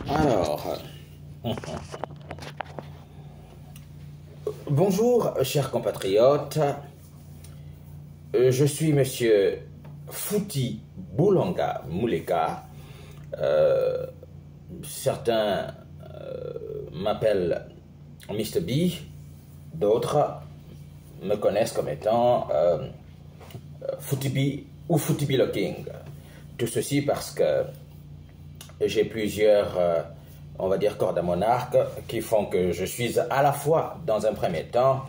Alors, bonjour chers compatriotes, je suis monsieur Fouti Boulanga Mouleka. Certains m'appellent Mr. B, d'autres me connaissent comme étant Foutibi ou Foutibi le King. Tout ceci parce que j'ai plusieurs, on va dire, cordes à mon arc qui font que je suis à la fois, dans un premier temps,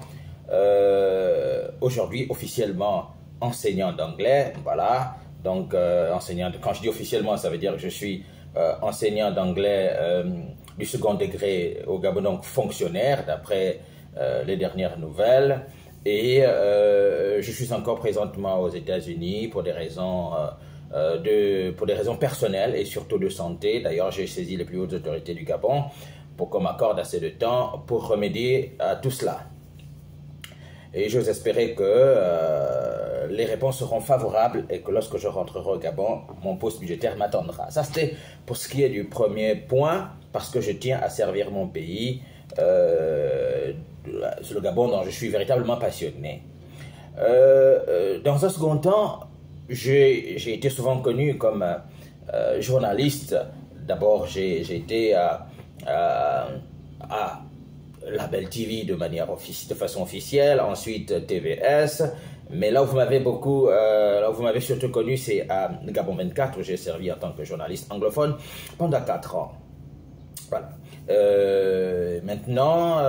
aujourd'hui officiellement enseignant d'anglais, voilà. Donc, enseignant, quand je dis officiellement, ça veut dire que je suis enseignant d'anglais du second degré au Gabon, donc fonctionnaire, d'après les dernières nouvelles. Et je suis encore présentement aux États-Unis pour des raisons personnelles et surtout de santé. D'ailleurs, j'ai saisi les plus hautes autorités du Gabon pour qu'on m'accorde assez de temps pour remédier à tout cela. Et j'ose espérer que les réponses seront favorables et que lorsque je rentrerai au Gabon, mon poste budgétaire m'attendra. Ça, c'était pour ce qui est du premier point, parce que je tiens à servir mon pays, le Gabon dont je suis véritablement passionné. Dans un second temps, j'ai été souvent connu comme journaliste. D'abord, j'ai été à Label TV de façon officielle, ensuite TVS. Mais là où vous m'avez surtout connu, c'est à Gabon 24, où j'ai servi en tant que journaliste anglophone pendant 4 ans. Voilà. Maintenant,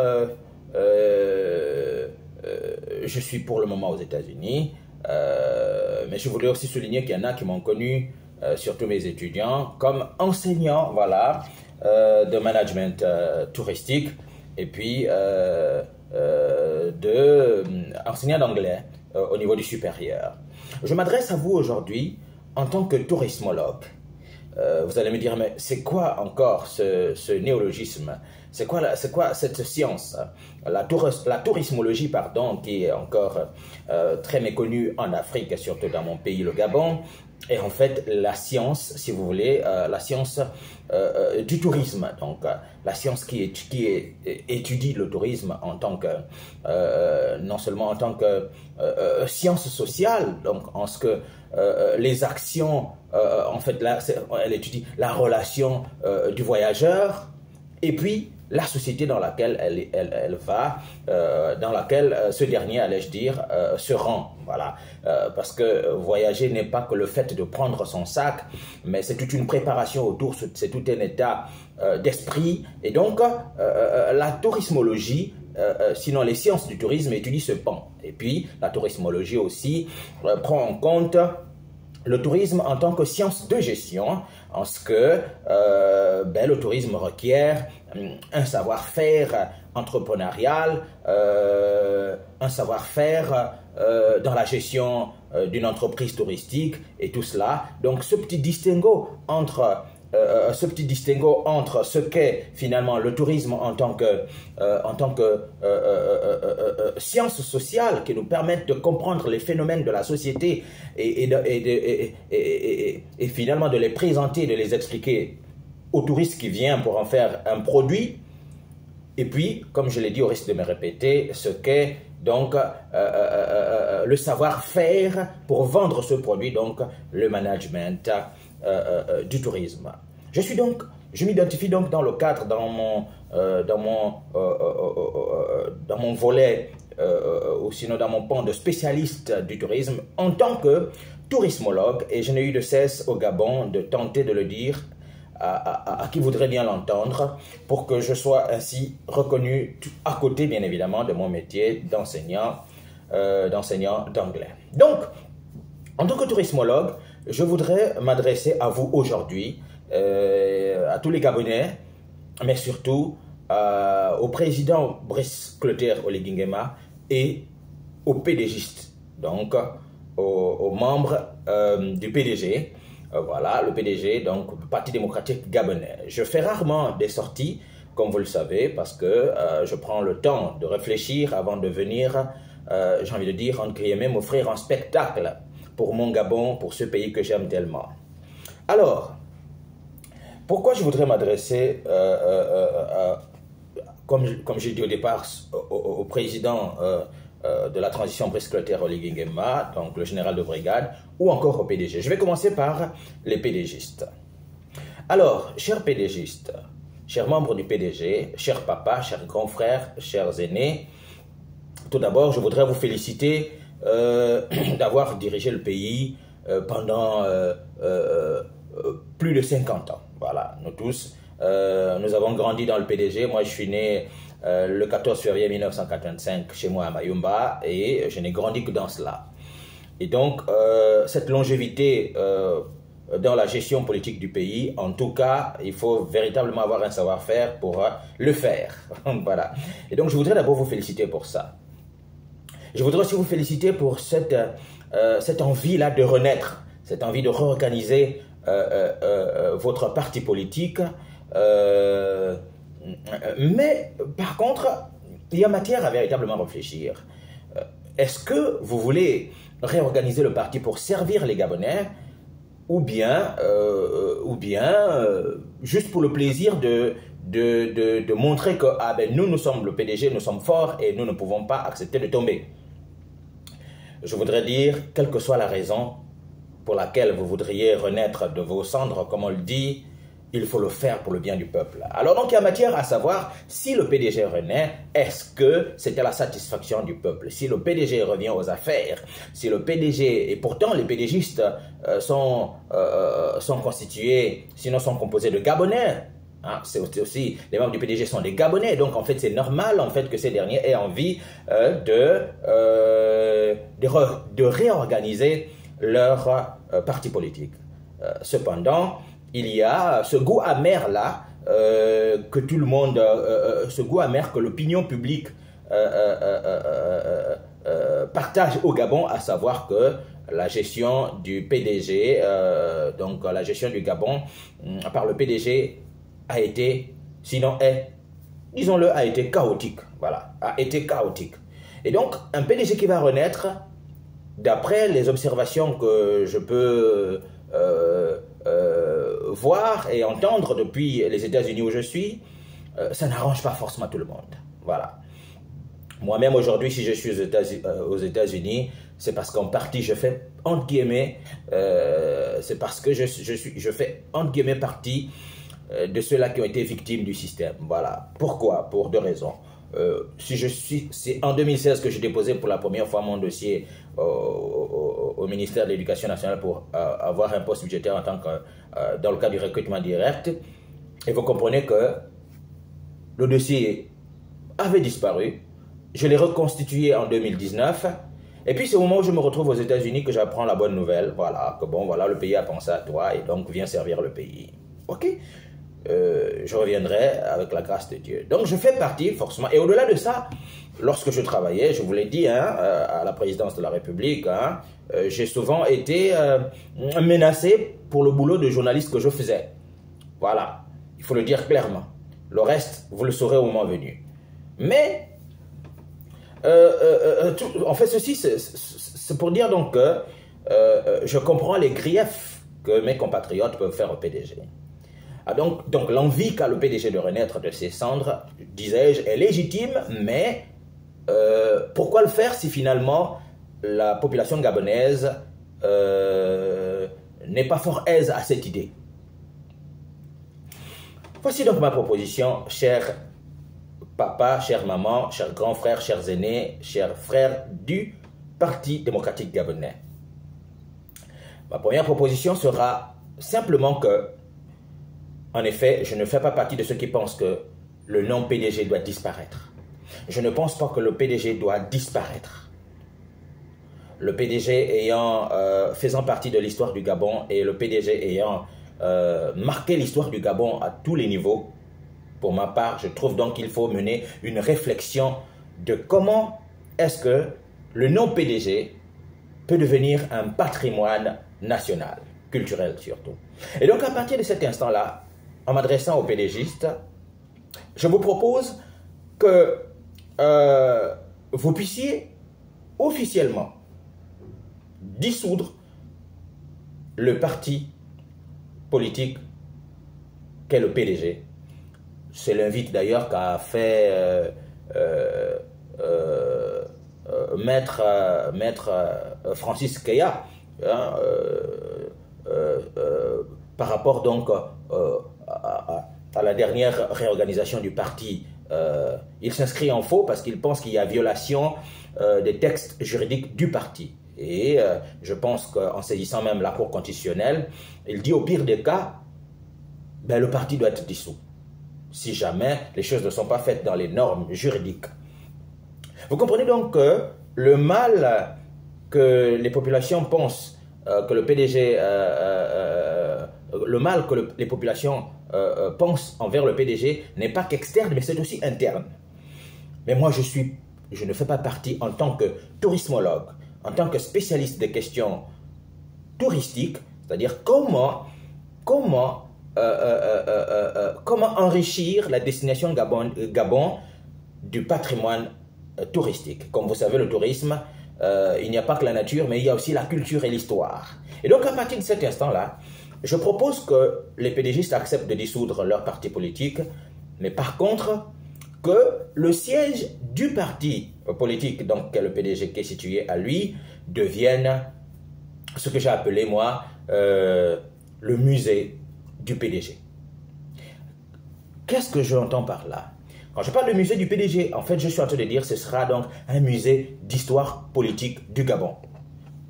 je suis pour le moment aux États-Unis, mais je voulais aussi souligner qu'il y en a qui m'ont connu, surtout mes étudiants, comme enseignant, voilà, de management touristique, et puis enseignant d'anglais au niveau du supérieur. Je m'adresse à vous aujourd'hui en tant que tourismologue. Vous allez me dire, mais c'est quoi encore ce néologisme? C'est quoi cette science? La tourismologie, pardon, qui est encore très méconnue en Afrique et surtout dans mon pays, le Gabon, est en fait la science, si vous voulez, la science du tourisme. Donc, la science qui étudie le tourisme en tant que, non seulement en tant que science sociale, donc en ce que les actions, en fait, là, elle étudie la relation du voyageur et puis la société dans laquelle elle va, dans laquelle ce dernier, allais-je dire, se rend. Voilà. Parce que voyager n'est pas que le fait de prendre son sac, mais c'est toute une préparation autour, c'est tout un état d'esprit. Et donc, la tourismologie, sinon les sciences du tourisme, étudient ce pan. Et puis, la tourismologie aussi prend en compte le tourisme en tant que science de gestion, en ce que le tourisme requiert un savoir-faire entrepreneurial, un savoir-faire dans la gestion d'une entreprise touristique et tout cela. Donc ce petit distinguo entre ce qu'est finalement le tourisme en tant que science sociale qui nous permettent de comprendre les phénomènes de la société et finalement de les présenter, de les expliquer au touriste qui vient pour en faire un produit. Et puis, comme je l'ai dit au risque de me répéter, ce qu'est donc le savoir-faire pour vendre ce produit, donc le management du tourisme. Je m'identifie donc dans le cadre, dans mon volet, ou sinon dans mon pan de spécialiste du tourisme, en tant que tourismologue, et je n'ai eu de cesse au Gabon de tenter de le dire à qui voudrait bien l'entendre, pour que je sois ainsi reconnu à côté, bien évidemment, de mon métier d'enseignant d'anglais. Donc, en tant que tourismologue, je voudrais m'adresser à vous aujourd'hui, à tous les Gabonais, mais surtout au président Brice Clotaire Oligui-Nguema et aux PDGistes, donc aux membres du PDG. Voilà, le PDG, donc le Parti démocratique gabonais. Je fais rarement des sorties, comme vous le savez, parce que je prends le temps de réfléchir avant de venir, j'ai envie de dire, entre guillemets, m'offrir un spectacle pour mon Gabon, pour ce pays que j'aime tellement. Alors, Pourquoi je voudrais m'adresser, comme j'ai dit au départ, au président de la transition Brice-Clotaire Oligui Nguema, donc le général de brigade, ou encore au PDG. Je vais commencer par les PDGistes. Alors, chers PDGistes, chers membres du PDG, chers papas, chers grands frères, chers aînés, tout d'abord, je voudrais vous féliciter d'avoir dirigé le pays pendant plus de 50 ans. Voilà, nous tous, nous avons grandi dans le PDG. Moi, je suis né le 14 février 1985 chez moi à Mayumba et je n'ai grandi que dans cela. Et donc, cette longévité dans la gestion politique du pays, en tout cas, il faut véritablement avoir un savoir-faire pour le faire. Voilà. Et donc, je voudrais d'abord vous féliciter pour ça. Je voudrais aussi vous féliciter pour cette envie-là de renaître, cette envie de réorganiser votre parti politique. Mais, par contre, il y a matière à véritablement réfléchir. Est-ce que vous voulez réorganiser le parti pour servir les Gabonais ou bien juste pour le plaisir de montrer que ah ben, nous sommes le PDG, nous sommes forts et nous ne pouvons pas accepter de tomber. Je voudrais dire, quelle que soit la raison pour laquelle vous voudriez renaître de vos cendres, comme on le dit, il faut le faire pour le bien du peuple. Alors donc il y a matière à savoir si le PDG renaît, est-ce que c'était la satisfaction du peuple? Si le PDG revient aux affaires, si le PDG, et pourtant les PDGistes sont constitués, sinon sont composés de Gabonais. Hein, c'est aussi, les membres du PDG sont des Gabonais, donc en fait c'est normal en fait que ces derniers aient envie de réorganiser leur parti politique. Cependant, il y a ce goût amer là, que tout le monde, ce goût amer que l'opinion publique partage au Gabon, à savoir que la gestion du PDG, donc la gestion du Gabon par le PDG a été, sinon est, disons-le, a été chaotique. Voilà, a été chaotique. Et donc, un PDG qui va renaître, d'après les observations que je peux voir et entendre depuis les États-Unis où je suis, ça n'arrange pas forcément tout le monde. Voilà. Moi-même aujourd'hui, si je suis aux États-Unis, c'est parce qu'en partie je fais entre guillemets, c'est parce que je fais entre guillemets partie de ceux-là qui ont été victimes du système. Voilà. Pourquoi? Pour deux raisons. C'est en 2016 que j'ai déposé pour la première fois mon dossier au ministère de l'Éducation nationale pour avoir un poste budgétaire en tant que dans le cadre du recrutement direct. Et vous comprenez que le dossier avait disparu. Je l'ai reconstitué en 2019. Et puis c'est au moment où je me retrouve aux États-Unis que j'apprends la bonne nouvelle. Voilà, que bon, voilà, le pays a pensé à toi et donc viens servir le pays. Ok? Je reviendrai avec la grâce de Dieu. Donc je fais partie forcément. Et au-delà de ça, lorsque je travaillais, je vous l'ai dit, hein, à la présidence de la République, hein, j'ai souvent été menacé pour le boulot de journaliste que je faisais. Voilà, il faut le dire clairement. Le reste, vous le saurez au moment venu. Mais, en fait, ceci, c'est pour dire donc que je comprends les griefs que mes compatriotes peuvent faire au PDG. Ah donc l'envie qu'a le PDG de renaître de ses cendres, disais-je, est légitime, mais pourquoi le faire si finalement la population gabonaise n'est pas fort aise à cette idée? Voici donc ma proposition, cher papa, chère maman, chers grands frères, chers aînés, chers frères du Parti démocratique gabonais. Ma première proposition sera simplement que, en effet, je ne fais pas partie de ceux qui pensent que le nom PDG doit disparaître. Je ne pense pas que le PDG doit disparaître. Le PDG faisant partie de l'histoire du Gabon et le PDG ayant marqué l'histoire du Gabon à tous les niveaux, pour ma part, je trouve donc qu'il faut mener une réflexion de comment est-ce que le nom PDG peut devenir un patrimoine national, culturel surtout. Et donc à partir de cet instant-là, en m'adressant aux PDGistes, je vous propose que vous puissiez officiellement dissoudre le parti politique qu'est le PDG. C'est l'invite d'ailleurs qu'a fait maître Francis Keya, hein, par rapport donc à la dernière réorganisation du parti. Il s'inscrit en faux parce qu'il pense qu'il y a violation des textes juridiques du parti. Et je pense qu'en saisissant même la Cour constitutionnelle, il dit au pire des cas, ben, le parti doit être dissous, si jamais les choses ne sont pas faites dans les normes juridiques. Vous comprenez donc que le mal que les populations pensent que le PDG, le mal que les populations pensent envers le PDG n'est pas qu'externe, mais c'est aussi interne. Mais moi, je ne fais pas partie en tant que tourismologue, en tant que spécialiste des questions touristiques, c'est-à-dire comment enrichir la destination Gabon du patrimoine touristique. Comme vous savez, le tourisme, il n'y a pas que la nature, mais il y a aussi la culture et l'histoire. Et donc, à partir de cet instant-là, je propose que les PDGistes acceptent de dissoudre leur parti politique, mais par contre, que le siège du parti politique, donc le PDG qui est situé à lui, devienne ce que j'ai appelé, moi, le musée du PDG. Qu'est-ce que j'entends par là? Quand je parle de musée du PDG, en fait, je suis en train de dire que ce sera donc un musée d'histoire politique du Gabon.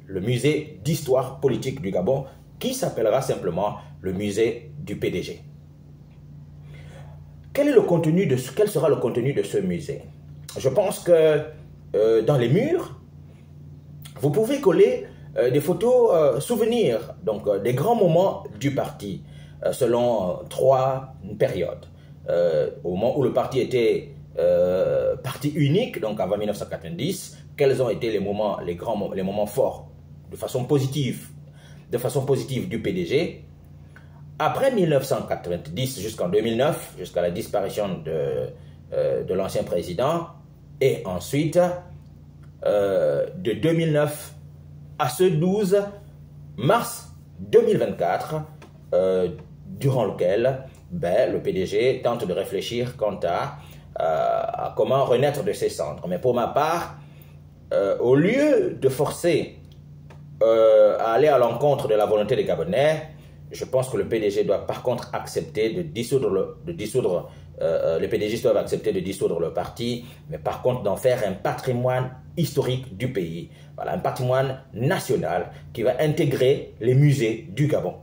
Le musée d'histoire politique du Gabon, qui s'appellera simplement le musée du PDG. Quel sera le contenu de ce musée? Je pense que dans les murs, vous pouvez coller des photos souvenirs, donc des grands moments du parti, selon 3 périodes. Au moment où le parti était parti unique, donc avant 1990, quels ont été les moments forts, de façon positive du PDG. Après 1990 jusqu'en 2009, jusqu'à la disparition de l'ancien président, et ensuite de 2009 à ce 12 mars 2024, durant lequel le PDG tente de réfléchir quant à comment renaître de ses cendres. Mais pour ma part, au lieu de forcer à aller à l'encontre de la volonté des Gabonais, je pense que le PDG doit par contre accepter de dissoudre les PDGistes doivent accepter de dissoudre le parti, mais par contre d'en faire un patrimoine historique du pays. Voilà, un patrimoine national qui va intégrer les musées du Gabon.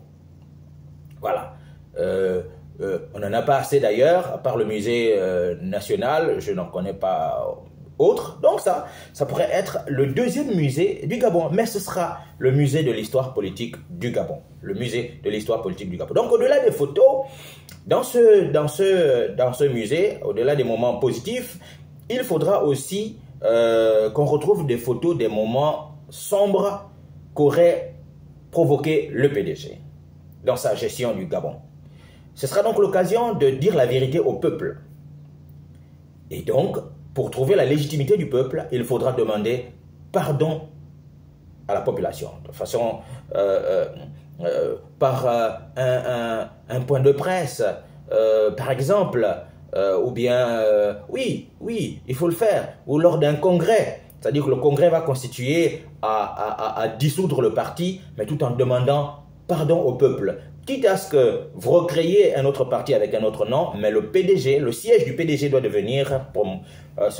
Voilà. On n'en a pas assez d'ailleurs, à part le musée national, je n'en connais pas autre. Donc ça pourrait être le deuxième musée du Gabon, mais ce sera le musée de l'histoire politique du Gabon. Le musée de l'histoire politique du Gabon. Donc au-delà des photos, dans ce musée, au-delà des moments positifs, il faudra aussi qu'on retrouve des photos des moments sombres qu'aurait provoqué le PDG dans sa gestion du Gabon. Ce sera donc l'occasion de dire la vérité au peuple. Et donc, pour trouver la légitimité du peuple, il faudra demander pardon à la population. De façon, par un point de presse, par exemple, ou bien, oui, il faut le faire, ou lors d'un congrès. C'est-à-dire que le congrès va constituer à dissoudre le parti, mais tout en demandant pardon au peuple. Quitte à ce que vous recréiez un autre parti avec un autre nom, mais le PDG, le siège du PDG doit devenir,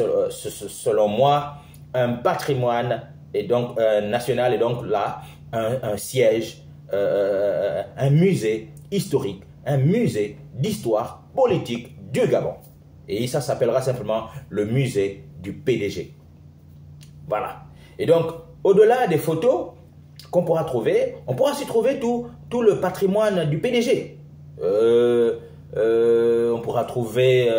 selon moi, un patrimoine et donc national, et donc là, un siège, un musée historique, un musée d'histoire politique du Gabon. Et ça s'appellera simplement le musée du PDG. Voilà. Et donc, au-delà des photos qu'on pourra trouver, on pourra aussi trouver tout le patrimoine du PDG. On pourra trouver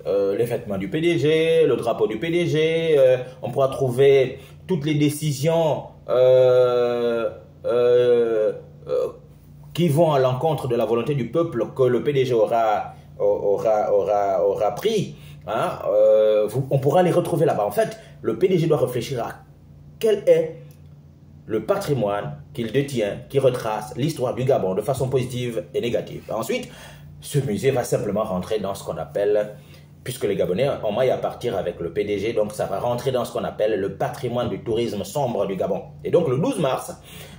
les vêtements du PDG, le drapeau du PDG, on pourra trouver toutes les décisions qui vont à l'encontre de la volonté du peuple que le PDG aura pris. Hein, on pourra les retrouver là-bas. En fait, le PDG doit réfléchir à quel est le patrimoine qu'il détient, qui retrace l'histoire du Gabon de façon positive et négative. Ensuite, ce musée va simplement rentrer dans ce qu'on appelle, puisque les Gabonais ont maille à partir avec le PDG, donc ça va rentrer dans ce qu'on appelle le patrimoine du tourisme sombre du Gabon. Et donc le 12 mars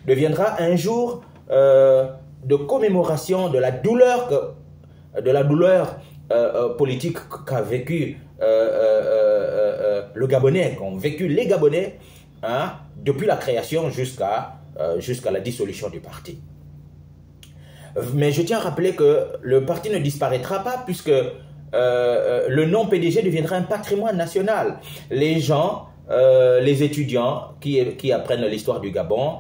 deviendra un jour de commémoration de la douleur politique qu'a vécu le Gabonais, qu'ont vécu les Gabonais, hein, depuis la création jusqu'à la dissolution du parti. Mais je tiens à rappeler que le parti ne disparaîtra pas puisque le nom PDG deviendra un patrimoine national. Les gens, les étudiants qui apprennent l'histoire du Gabon,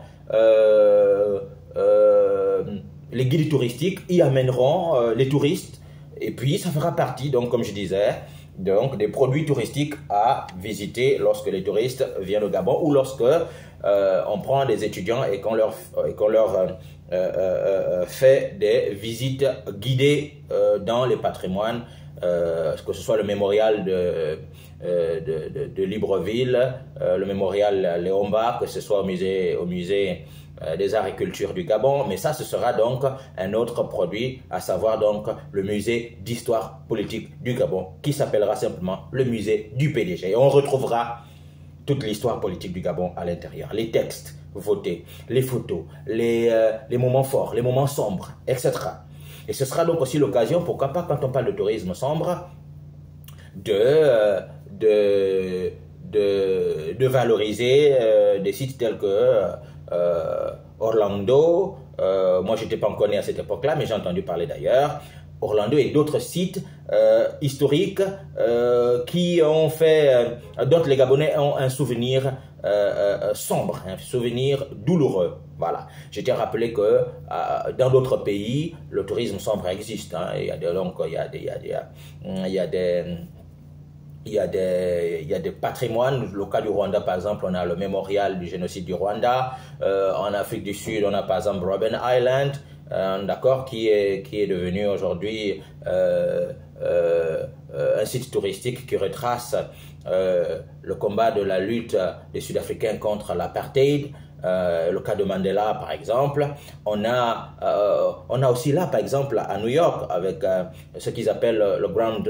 les guides touristiques y amèneront les touristes et puis ça fera partie, donc comme je disais, donc des produits touristiques à visiter lorsque les touristes viennent au Gabon ou lorsque on prend des étudiants et qu'on leur fait des visites guidées dans les patrimoines, que ce soit le mémorial de Libreville, le mémorial Léomba, que ce soit au musée des arts et cultures du Gabon, mais ça ce sera donc un autre produit, à savoir donc le musée d'histoire politique du Gabon, qui s'appellera simplement le musée du PDG. Et on retrouvera toute l'histoire politique du Gabon à l'intérieur, les textes votés, les photos, les moments forts, les moments sombres, etc. Et ce sera donc aussi l'occasion, pourquoi pas, quand on parle de tourisme sombre, de valoriser des sites tels que Orlando. Moi, je n'étais pas encore né à cette époque-là, mais j'ai entendu parler d'ailleurs. Orlando et d'autres sites historiques qui ont fait, dont les Gabonais ont un souvenir sombre, un souvenir douloureux. Voilà. Je tiens à rappeler que dans d'autres pays, le tourisme sombre existe. Hein. Il y a des patrimoines. Le cas du Rwanda, par exemple, on a le mémorial du génocide du Rwanda. En Afrique du Sud, on a par exemple Robben Island, d'accord, qui est devenu aujourd'hui un site touristique qui retrace le combat de la lutte des Sud-Africains contre l'apartheid. Le cas de Mandela par exemple. On a aussi là par exemple à New York avec ce qu'ils appellent le Ground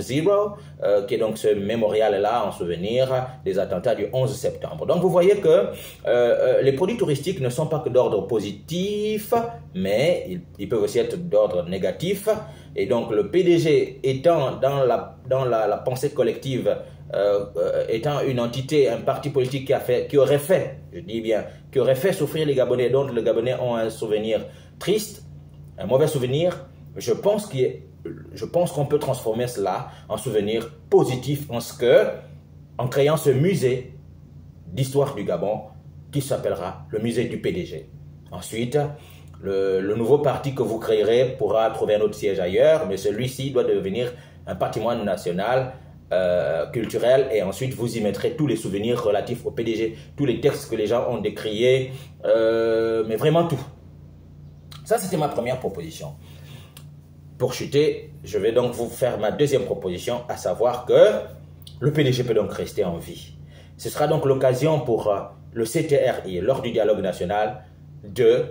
Zero, qui est donc ce mémorial là en souvenir des attentats du 11 septembre. Donc vous voyez que les produits touristiques ne sont pas que d'ordre positif, mais ils peuvent aussi être d'ordre négatif. Et donc le PDG étant dans la pensée collective, étant une entité, un parti politique qui aurait fait souffrir les Gabonais, dont les Gabonais ont un souvenir triste, un mauvais souvenir, je pense qu'on peut transformer cela en souvenir positif en créant ce musée d'histoire du Gabon qui s'appellera le musée du PDG. Ensuite, le nouveau parti que vous créerez pourra trouver un autre siège ailleurs, mais celui-ci doit devenir un patrimoine national culturel, et ensuite vous y mettrez tous les souvenirs relatifs au PDG, tous les textes que les gens ont décriés, mais vraiment tout. Ça, c'était ma première proposition. Pour chuter, je vais donc vous faire ma deuxième proposition, à savoir que le PDG peut donc rester en vie. Ce sera donc l'occasion pour le CTRI, lors du dialogue national, de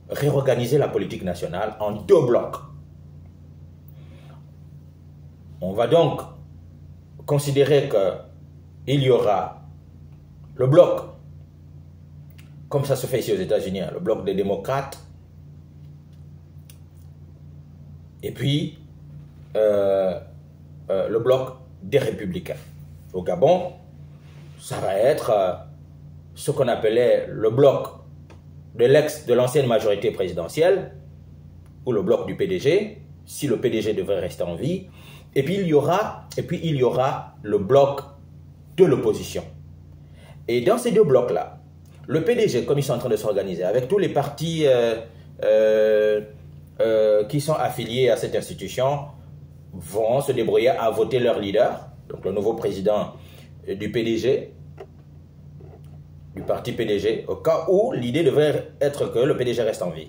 réorganiser la politique nationale en deux blocs. On va donc considérer qu'il y aura le bloc, comme ça se fait ici aux États-Unis, le bloc des démocrates, et puis le bloc des républicains. Au Gabon, ça va être ce qu'on appelait le bloc de l'ancienne majorité présidentielle, ou le bloc du PDG, si le PDG devrait rester en vie. Et puis il y aura le bloc de l'opposition. Et dans ces deux blocs-là, le PDG, comme ils sont en train de s'organiser, avec tous les partis qui sont affiliés à cette institution, vont se débrouiller à voter leur leader, donc le nouveau président du PDG, du parti PDG, au cas où l'idée devrait être que le PDG reste en vie.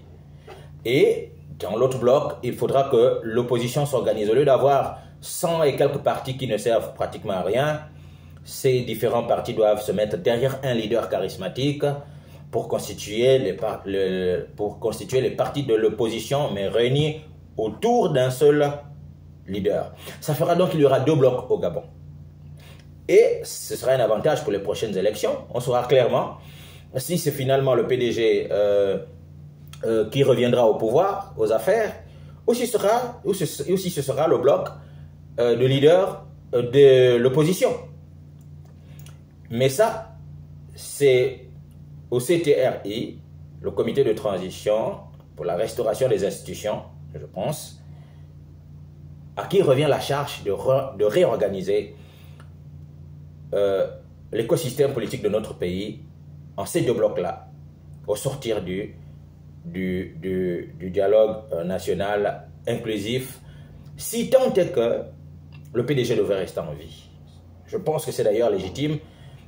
Et dans l'autre bloc, il faudra que l'opposition s'organise. Au lieu d'avoir 100 et quelques partis qui ne servent pratiquement à rien, ces différents partis doivent se mettre derrière un leader charismatique pour constituer pour constituer les partis de l'opposition, mais réunis autour d'un seul leader. Ça fera donc qu'il y aura 2 blocs au Gabon. Et ce sera un avantage pour les prochaines élections. On saura clairement si c'est finalement le PDG qui reviendra au pouvoir, aux affaires, ou si ce sera le bloc de leaders de l'opposition. Mais ça, c'est au CTRI, le comité de transition pour la restauration des institutions, je pense, à qui revient la charge de réorganiser l'écosystème politique de notre pays en ces 2 blocs-là, au sortir du dialogue national inclusif, si tant est que le PDG devait rester en vie. Je pense que c'est d'ailleurs légitime,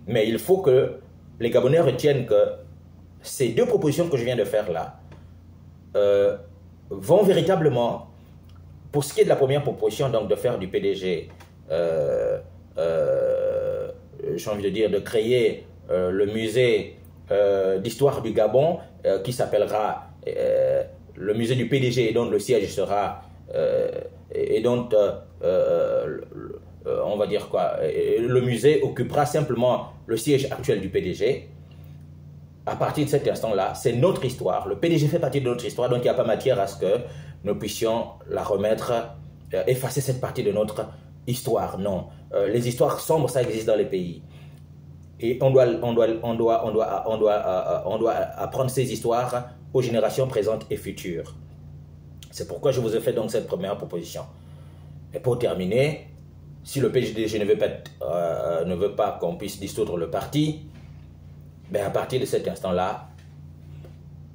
mais il faut que les Gabonais retiennent que ces 2 propositions que je viens de faire là vont véritablement, pour ce qui est de la première proposition, donc de faire du PDG, j'ai envie de dire, de créer le musée d'histoire du Gabon qui s'appellera le musée du PDG, et dont le siège sera et dont on va dire quoi, le musée occupera simplement le siège actuel du PDG. À partir de cet instant-là, c'est notre histoire. Le PDG fait partie de notre histoire, donc il n'y a pas matière à ce que nous puissions la remettre, effacer cette partie de notre histoire. Non, les histoires sombres, ça existe dans les pays. Et on doit apprendre ces histoires aux générations présentes et futures. C'est pourquoi je vous ai fait donc cette première proposition. Et pour terminer, si le PDG ne veut pas qu'on puisse dissoudre le parti, ben à partir de cet instant-là,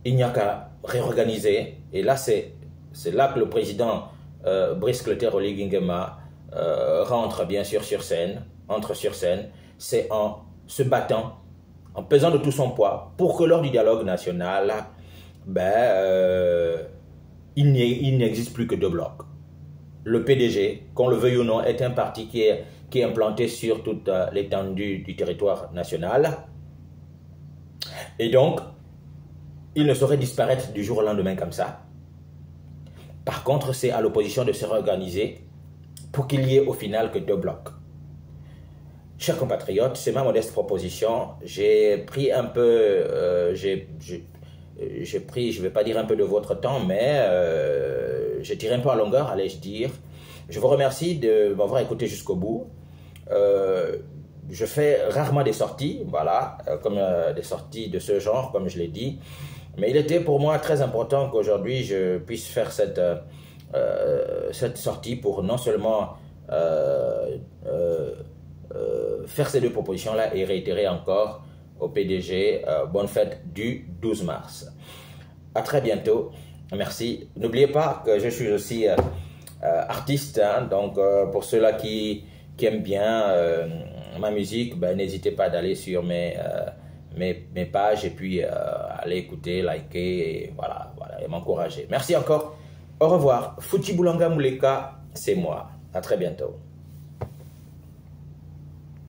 il n'y a qu'à réorganiser. Et là, c'est là que le président Brice Clotaire Oligui Nguema rentre bien sûr sur scène, entre sur scène. C'est en se battant, en pesant de tout son poids, pour que lors du dialogue national, il n'existe plus que 2 blocs. Le PDG, qu'on le veuille ou non, est un parti qui est implanté sur toute l'étendue du territoire national. Et donc, il ne saurait disparaître du jour au lendemain comme ça. Par contre, c'est à l'opposition de se réorganiser pour qu'il y ait au final que 2 blocs. Chers compatriotes, c'est ma modeste proposition. J'ai pris un peu, je ne vais pas dire un peu de votre temps, mais j'ai tiré un peu à longueur, allais-je dire. Je vous remercie de m'avoir écouté jusqu'au bout. Je fais rarement des sorties, voilà, comme des sorties de ce genre, comme je l'ai dit. Mais il était pour moi très important qu'aujourd'hui je puisse faire cette sortie pour non seulement faire ces 2 propositions-là et réitérer encore au PDG bonne fête du 12 mars. À très bientôt. Merci. N'oubliez pas que je suis aussi artiste, hein, donc pour ceux-là qui aiment bien ma musique, n'hésitez pas d'aller sur mes pages et puis aller écouter, liker et voilà, et m'encourager. Merci encore. Au revoir. Fouti Boulanga Mouleka, c'est moi. À très bientôt.